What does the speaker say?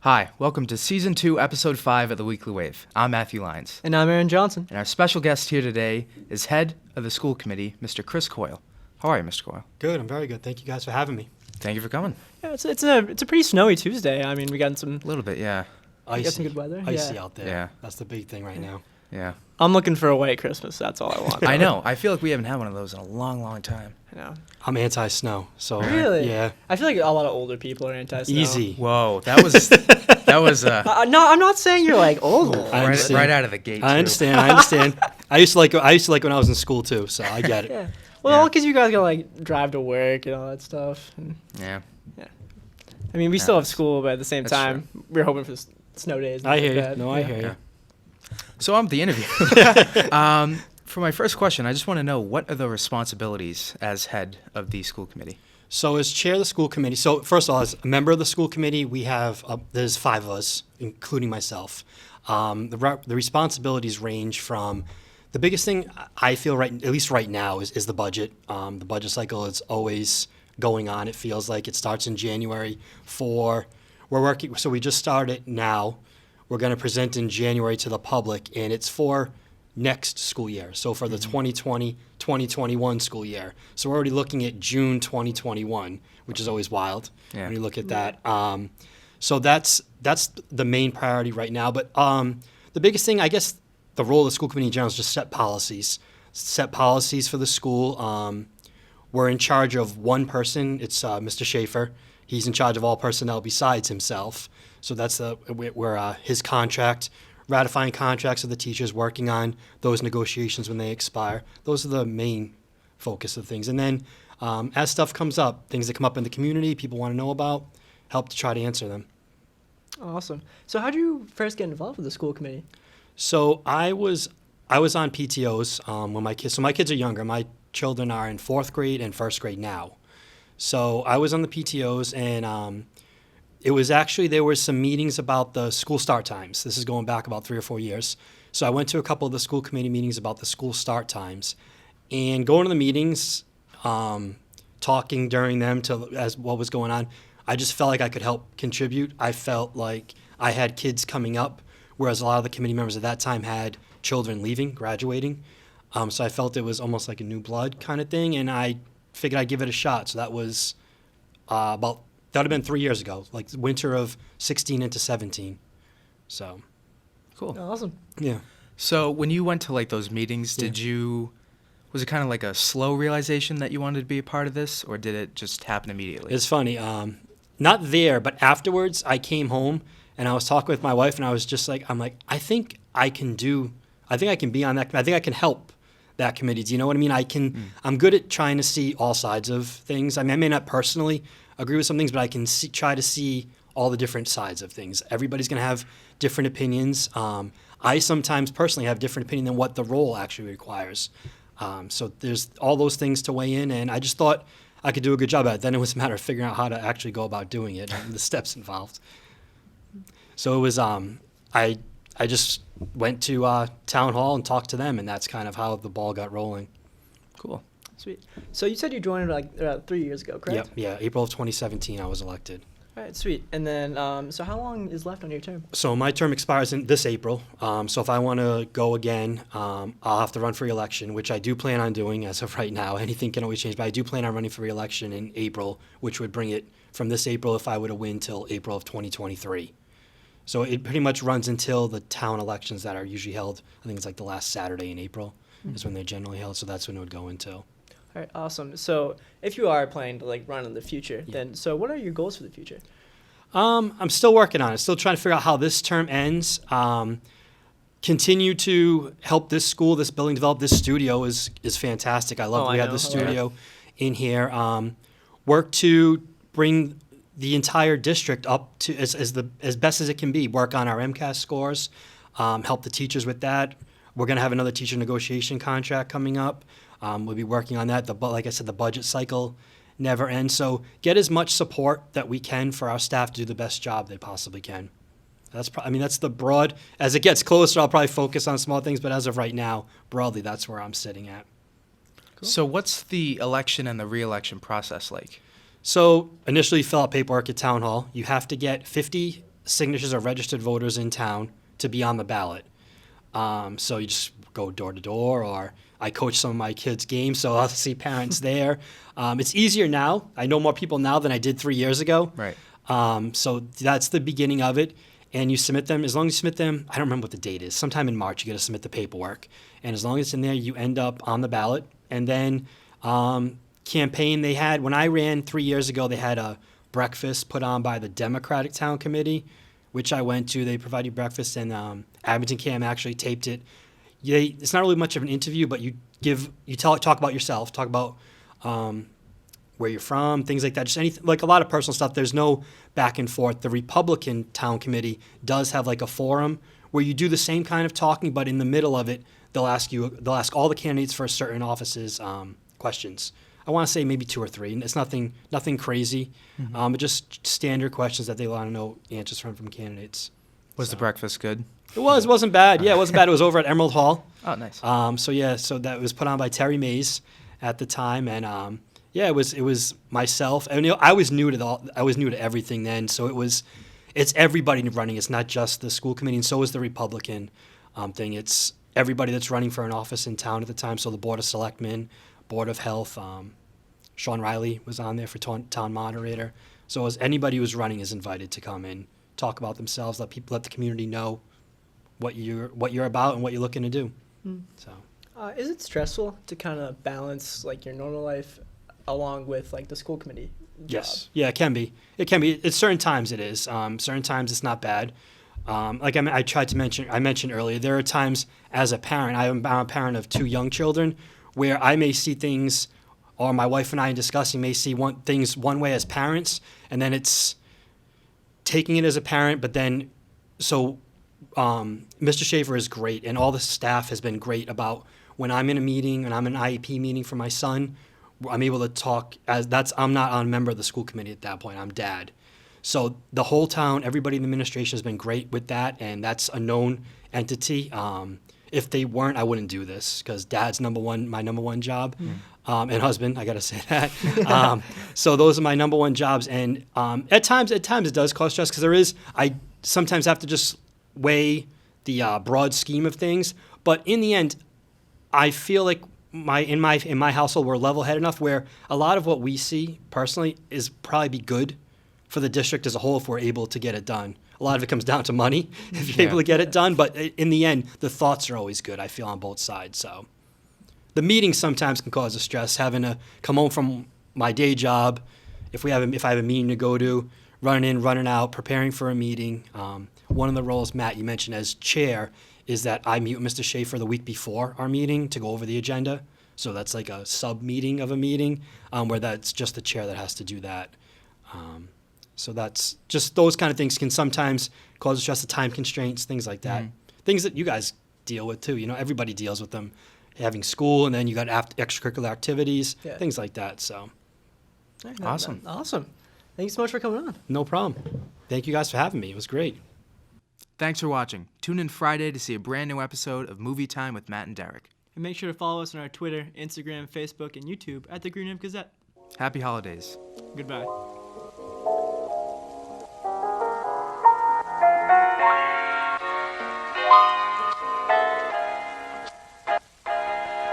Hi, welcome to Season 2, Episode 5 of The Weekly Wave. I'm Matthew Lyons. And I'm Aaron Johnson. And our special guest here today is head of the school committee, Mr. Chris Coyle. How are you, Mr. Coyle? Good, I'm very good. Thank you guys for having me. Thank you for coming. Yeah, it's a pretty snowy Tuesday. I mean, we got some A little bit, yeah. Icy. got some good weather. Icy Yeah. out there. Yeah. That's the big thing right now. Yeah. I'm looking for a white Christmas. That's all I want. I know. I feel like we haven't had one of those in a long, long time. I know. I'm anti-snow, so Really? yeah. I feel like a lot of older people are anti-snow. Easy. Whoa, that was No, I'm not saying you're like older. I understand. right out of the gate. I understand. I used to like when I was in school too, so I get it. Yeah. Well, Yeah. because you guys gotta like drive to work and all that stuff. And, Yeah. I mean, we still have school, but at the same That's time, we're hoping for snow days. and I stuff hear like you. that. No, I hear you. Yeah. So I'm the interview. For my first question, I just want to know, what are the responsibilities as head of the school committee? So as chair of the school committee, so first of all, as a member of the school committee, we have, there's 5 of us, including myself. The responsibilities range from, the biggest thing I feel at least right now is the budget. The budget cycle is always going on. It feels like it starts in January we're working, so we just started now. We're going to present in January to the public, and it's for next school year. So for the 2020-2021 school year. So we're already looking at June 2021, which is always wild when you look at that. So that's the main priority right now. But the biggest thing, I guess, the role of the school committee in general is just set policies for the school. We're in charge of one person. It's Mr. Schaefer. He's in charge of all personnel besides himself. So that's his contract, ratifying contracts of the teachers, working on those negotiations when they expire. Those are the main focus of things. And then as stuff comes up, things that come up in the community, people want to know about, help to try to answer them. Awesome. So how did you first get involved with the school committee? So I was on PTOs when my kids are younger. My children are in 4th grade and 1st grade now. So I was on the PTOs, and it was actually, there were some meetings about the school start times. This is going back about 3 or 4 years. So I went to a couple of the school committee meetings about the school start times, and going to the meetings, talking during them as what was going on, I just felt like I could help contribute. I felt like I had kids coming up, whereas a lot of the committee members at that time had children leaving, graduating. So I felt it was almost like a new blood kind of thing, and I figured I'd give it a shot. So that was that would have been 3 years ago, like winter of 16 into 17. So, Cool. Awesome. yeah. So when you went to like those meetings, was it kind of like a slow realization that you wanted to be a part of this, or did it just happen immediately? It's funny. Not there, but afterwards, I came home and I was talking with my wife, and I was just like, I think I can be on that. I think I can help that committee. Do you know what I mean? I'm good at trying to see all sides of things. I mean, I may not personally agree with some things, but I can try to see all the different sides of things. Everybody's going to have different opinions. I sometimes personally have different opinion than what the role actually requires. So there's all those things to weigh in, and I just thought I could do a good job at it. Then it was a matter of figuring out how to actually go about doing it and the steps involved. So it was, I just went to town hall and talked to them, and that's kind of how the ball got rolling. Cool. Sweet. So you said you joined like 3 years ago, correct? Yep, yeah, April of 2017 I was elected. All right, sweet. And then, so how long is left on your term? So my term expires in this April. So if I want to go again, I'll have to run for re-election, which I do plan on doing as of right now. Anything can always change, but I do plan on running for re-election in April, which would bring it from this April, if I were to win, till April of 2023. So it pretty much runs until the town elections that are usually held. I think it's like the last Saturday in April is when they're generally held. So that's when it would go until. All right, awesome. So if you are planning to like run in the future, then so what are your goals for the future? I'm still working on it. Still trying to figure out how this term ends. Continue to help this school, this building develop. This studio is fantastic. I love we have the studio in here. Work to bring the entire district up to as best as it can be. Work on our MCAS scores. Help the teachers with that. We're going to have another teacher negotiation contract coming up. We'll be working on that. Like I said, the budget cycle never ends. So get as much support that we can for our staff to do the best job they possibly can. That's the broad. As it gets closer, I'll probably focus on small things. But as of right now, broadly, that's where I'm sitting at. Cool. So what's the election and the re-election process like? So initially, you fill out paperwork at town hall. You have to get 50 signatures of registered voters in town to be on the ballot. So you just go door to door, or I coach some of my kids' games, so I'll see parents there. It's easier now. I know more people now than I did 3 years ago. Right. So that's the beginning of it. And you submit them. As long as you submit them, I don't remember what the date is. Sometime in March, you got to submit the paperwork. And as long as it's in there, you end up on the ballot. And then campaign they had, when I ran 3 years ago, they had a breakfast put on by the Democratic Town Committee, which I went to. They provide you breakfast, and Abington Cam actually taped it. It's not really much of an interview, but talk about yourself, talk about where you're from, things like that, just anything, like a lot of personal stuff. There's no back and forth. The Republican Town Committee does have like a forum where you do the same kind of talking, but in the middle of it, they'll ask all the candidates for certain offices questions. I want to say maybe 2 or 3. It's nothing crazy, but just standard questions that they want to know answers from candidates. Was the breakfast good? It wasn't bad. Yeah, it wasn't bad. It was over at Emerald Hall. Oh, nice. So that was put on by Terry Mays at the time, and it was myself. And I was new to everything then. So it's everybody running. It's not just the school committee, and so is the Republican thing. It's everybody that's running for an office in town at the time. So the Board of Selectmen, Board of Health. Sean Riley was on there for town moderator. So as anybody who's running is invited to come in, talk about themselves, let the community know what you're about and what you're looking to do. So, is it stressful to kind of balance like your normal life along with like the school committee job? Yes, yeah, it can be. At certain times it is. Certain times it's not bad. Like I mentioned earlier, there are times as a parent, I'm a parent of 2 young children, where I may see things, or my wife and I in discussing may see things one way as parents, and then it's taking it as a parent, but then Mr. Schaefer is great, and all the staff has been great about when I'm in a meeting and I'm in an IEP meeting for my son, I'm able to talk I'm not a member of the school committee at that point. I'm dad. So the whole town, everybody in the administration has been great with that, and that's a known entity. If they weren't, I wouldn't do this, because dad's my number one job, and husband, I got to say that. So those are my number one jobs, and at times it does cause stress, because I sometimes have to just weigh the broad scheme of things. But in the end, I feel like in my household we're level-headed enough where a lot of what we see personally is probably be good for the district as a whole if we're able to get it done. A lot of it comes down to money if you're able to get it done. But in the end, the thoughts are always good, I feel, on both sides. So the meetings sometimes can cause a stress, having to come home from my day job, if I have a meeting to go to, running in, running out, preparing for a meeting. One of the roles, Matt, you mentioned as chair, is that I meet with Mr. Schaefer the week before our meeting to go over the agenda. So that's like a sub-meeting of a meeting, where that's just the chair that has to do that. So that's just those kind of things can sometimes cause stress, the time constraints, things like that. Things that you guys deal with too. Everybody deals with them. Having school, and then you got extracurricular activities, things like that. So, Awesome. Awesome. Thank you so much for coming on. No problem. Thank you guys for having me. It was great. Thanks for watching. Tune in Friday to see a brand new episode of Movie Time with Matt and Derek. And make sure to follow us on our Twitter, Instagram, Facebook, and YouTube at the Green Up Gazette. Happy holidays. Goodbye.